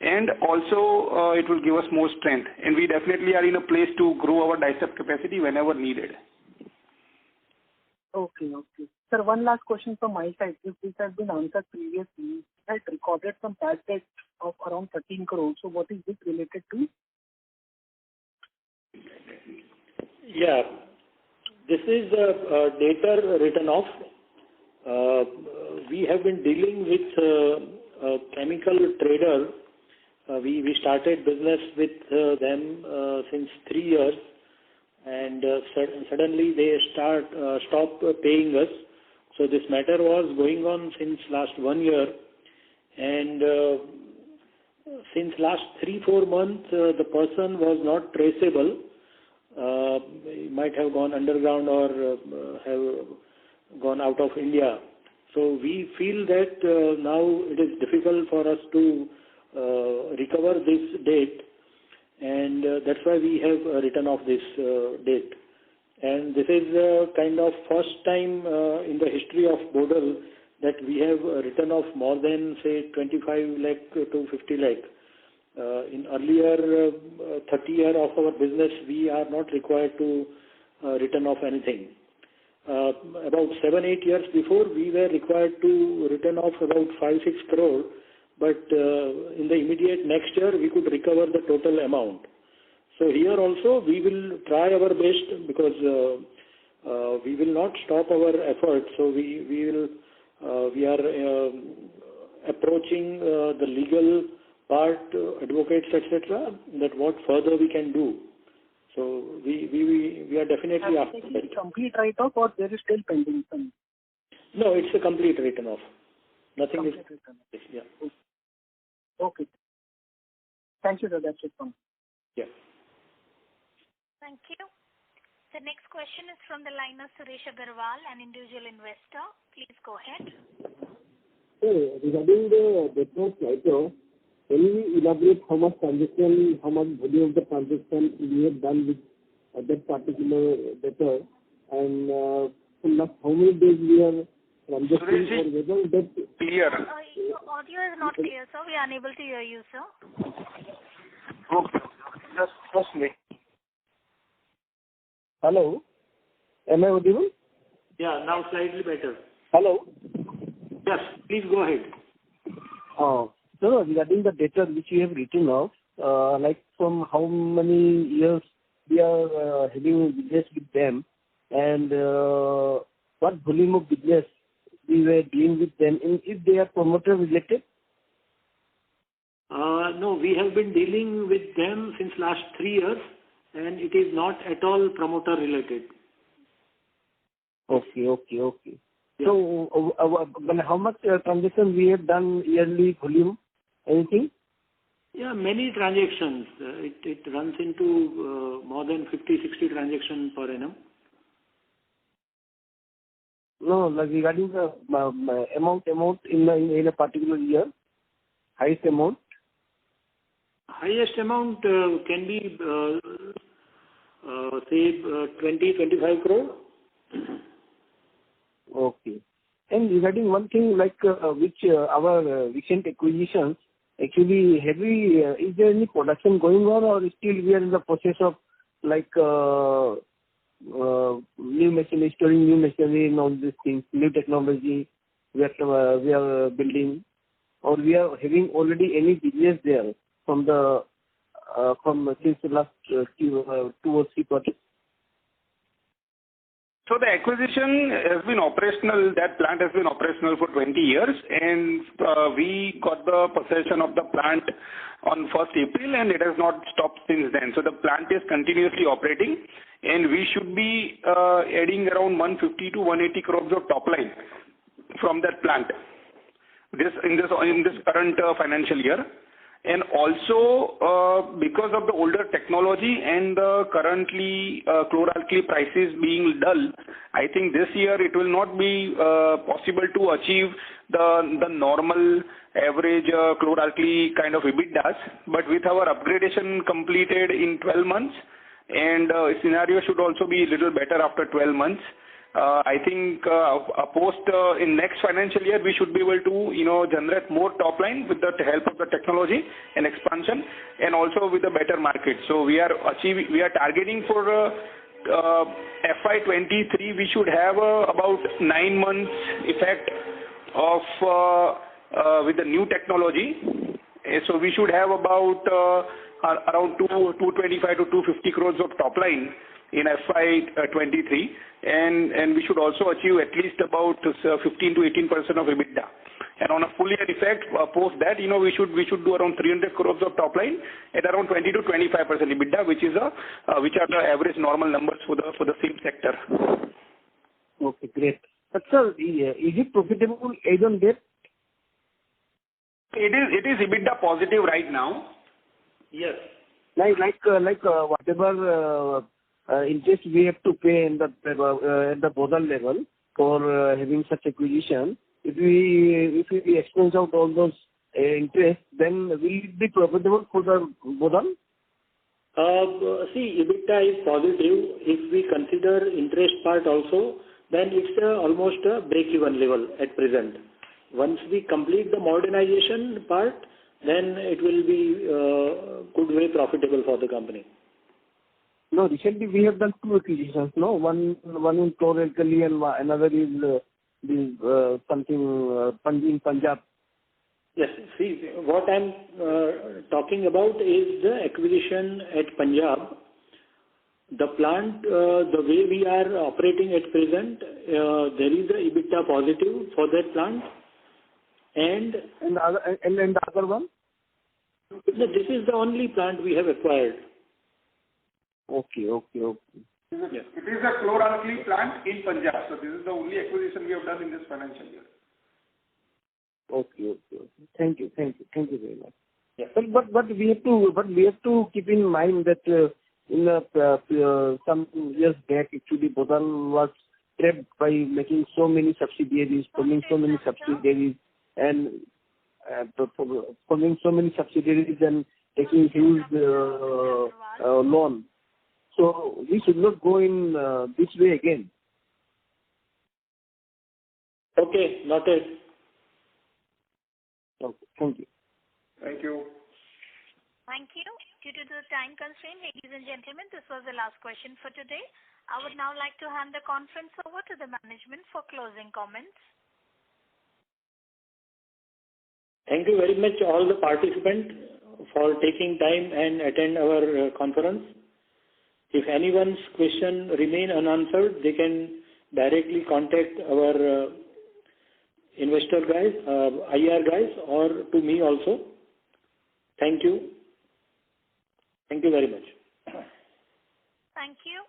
And also it will give us more strength. And we definitely are in a place to grow our dye stuff capacity whenever needed. Okay. Sir, one last question from my side. If this has been answered previously, I had recorded some bad debt of around 13 crores. So what is this related to? Yeah, this is a data written off. We have been dealing with a chemical trader. We started business with them since 3 years, and suddenly they stopped paying us. So this matter was going on since last 1 year, and since last 3-4 months, the person was not traceable. He might have gone underground or have gone out of India. So we feel that now it is difficult for us to recover this debt, and that's why we have written off this debt. And this is kind of first time in the history of Bodal that we have written off more than, say, 25 lakh to 50 lakh. In earlier 30 years of our business, we are not required to return off anything. About 7-8 years before, we were required to return off about 5-6 crore, but in the immediate next year, we could recover the total amount. So here also, we will try our best, because we will not stop our efforts. So we are approaching the legal part, advocates, etc., that what further we can do. So we are definitely after that. Complete write-off, or there is still pending some? No, it's a complete written off. Nothing complete is. Written off. Yeah. Okay. Thank you, sir. That's it from me. Yeah. Thank you. The next question is from the line of Suresh Agarwal, an individual investor. Please go ahead. Regarding the debtors write-off, can you elaborate how much transaction, how much volume of the transaction we have done with that particular debtor, and how many days we are transacting, or whether that Clear. Your audio is not clear, sir. We are unable to hear you, sir. Okay. Just me. Hello? Am I audible? Yeah, now slightly better. Hello? Yes, please go ahead. So regarding the data which you have written off, like from how many years we are having business with them, and what volume of business we were doing with them, and if they are promoter related? No, we have been dealing with them since last 3 years, and it is not at all promoter related. Okay. Yeah. So how much transaction we have done yearly volume? Anything? Yeah, many transactions. It runs into more than 50-60 transactions per annum. No, like regarding the amount in a particular year, highest amount. Highest amount can be say 20-25 crore. Okay. And regarding one thing, like which our recent acquisitions, actually, is there any production going on, or still we are in the process of like new machinery, storing new machinery and all these things, new technology we are building, or we are having already any business there from since the last 2 or 3 quarters? So the acquisition has been operational, that plant has been operational for 20 years, and we got the possession of the plant on 1st April, and it has not stopped since then. So the plant is continuously operating, and we should be adding around 150 to 180 crores of top line from that plant in this current financial year. And also, because of the older technology and the currently chlor-alkali prices being dull, I think this year it will not be possible to achieve the normal average chlor-alkali kind of EBITDAs. But with our upgradation completed in 12 months, and scenario should also be a little better after 12 months. I think in next financial year we should be able to generate more top line with the help of the technology and expansion, and also with a better market. So we are targeting for FY23 we should have about 9 months effect of with the new technology. So we should have about around 225 to 250 crores of top line in FY23, and we should also achieve at least about 15 to 18% of EBITDA. And on a full year effect, post that, we should do around 300 crores of top line at around 20 to 25% EBITDA, which are the average normal numbers for the same sector. Okay, great. But sir, is it profitable as on date? It is EBITDA positive right now. Yes. Like whatever interest we have to pay in the Bodal level for having such acquisition, if we expense out all those interest, then will it be profitable for the Bodan? See, EBITDA is positive. If we consider interest part also, then it's almost a break-even level at present. Once we complete the modernization part, then it will be good way profitable for the company. No, recently we have done 2 acquisitions. No, one in Chlor-alkali and another is something in Punjab. Yes. See, what I'm talking about is the acquisition at Punjab. The plant, the way we are operating at present, there is a EBITDA positive for that plant. And the other one? This is the only plant we have acquired. Okay. It is a chlor-alkali plant in Punjab. So this is the only acquisition we have done in this financial year. Okay. Thank you very much. Yeah. But we have to keep in mind that in some years back, actually Bodan was trapped by making so many subsidiaries, forming so many subsidiaries, and taking huge loan. So we should not go in this way again. Okay, noted. Okay, thank you. Thank you. Thank you. Due to the time constraint, ladies and gentlemen, this was the last question for today. I would now like to hand the conference over to the management for closing comments. Thank you very much all the participants for taking time and attend our conference. If anyone's question remain unanswered, they can directly contact our investor guys, IR guys, or to me also. Thank you. Thank you very much. Thank you.